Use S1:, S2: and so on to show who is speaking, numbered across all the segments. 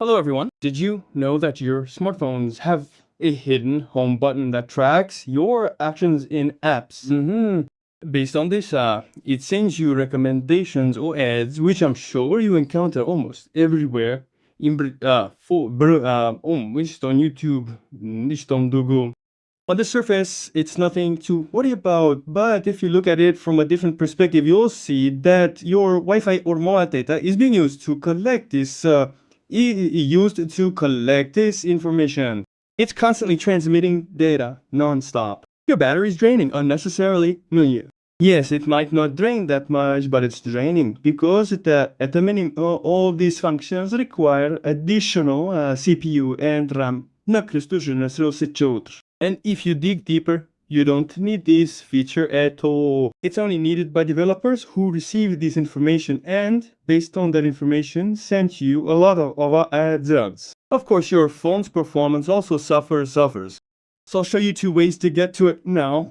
S1: Hello everyone. Did you know that your smartphones have a hidden home button that tracks your actions in apps? Based on this, it sends you recommendations or ads, which I'm sure you encounter almost everywhere. Isto on YouTube, isto on Google. On the surface, it's nothing to worry about, but if you look at it from a different perspective, you'll see that your Wi-Fi or mobile data is being used to collect this information. It's constantly transmitting data non-stop. Your battery is draining unnecessarily. Yes, it might not drain that much, but it's draining because all these functions require additional CPU and RAM. And if you dig deeper, you don't need this feature at all. It's only needed by developers who receive this information and, based on that information, send you a lot of ads. Of course, your phone's performance also suffers. So I'll show you 2 ways to get to it now.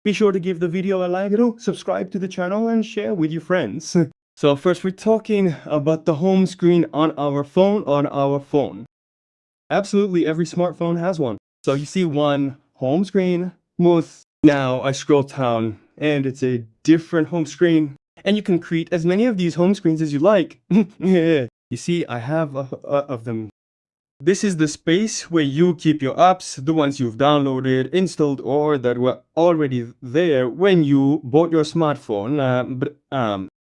S1: Be sure to give the video a like, subscribe to the channel, and share with your friends. So first, we're talking about the home screen on our phone. Absolutely every smartphone has one. So you see one home screen. Now I scroll down and it's a different home screen. And you can create as many of these home screens as you like. You see, I have of them. This is the space where you keep your apps, the ones you've downloaded, installed, or that were already there when you bought your smartphone.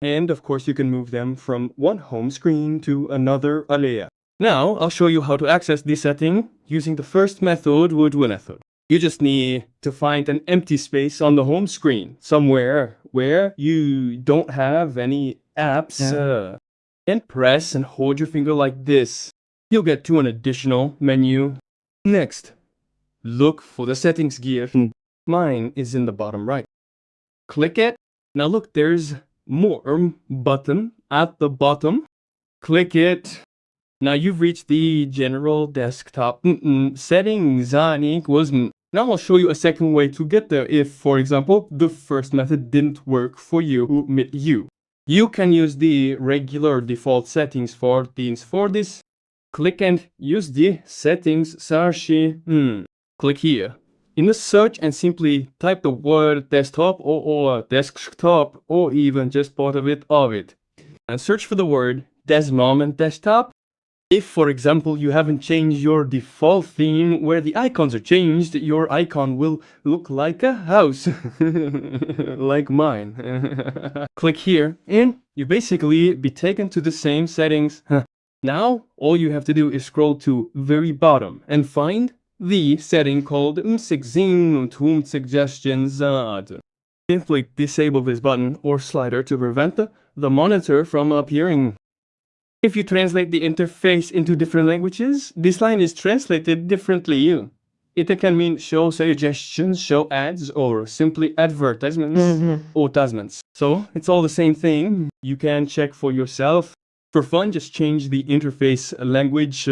S1: And of course you can move them from one home screen to another layer. Now, I'll show you how to access this setting using the first method, method. You just need to find an empty space on the home screen, somewhere where you don't have any apps, and press and hold your finger like this. You'll get to an additional menu. Next, look for the settings gear. Mine is in the bottom right. Click it. Now look, there's more button at the bottom. Click it. Now you've reached the general desktop settings equals. Now I'll show you a second way to get there if, for example, the first method didn't work for you. You can use the regular default settings for this. Click and use the settings search. Click here in the search and simply type the word desktop or desktop or even just part of it and search for the word desktop. If, for example, you haven't changed your default theme where the icons are changed, your icon will look like a house, like mine. Click here and you basically be taken to the same settings. Now, all you have to do is scroll to very bottom and find the setting called suggestions. Simply disable this button or slider to prevent the monitor from appearing. If you translate the interface into different languages, this line is translated differently. It can mean show suggestions, show ads, or simply advertisements or tasments. So it's all the same thing. You can check for yourself. For fun, just change the interface language.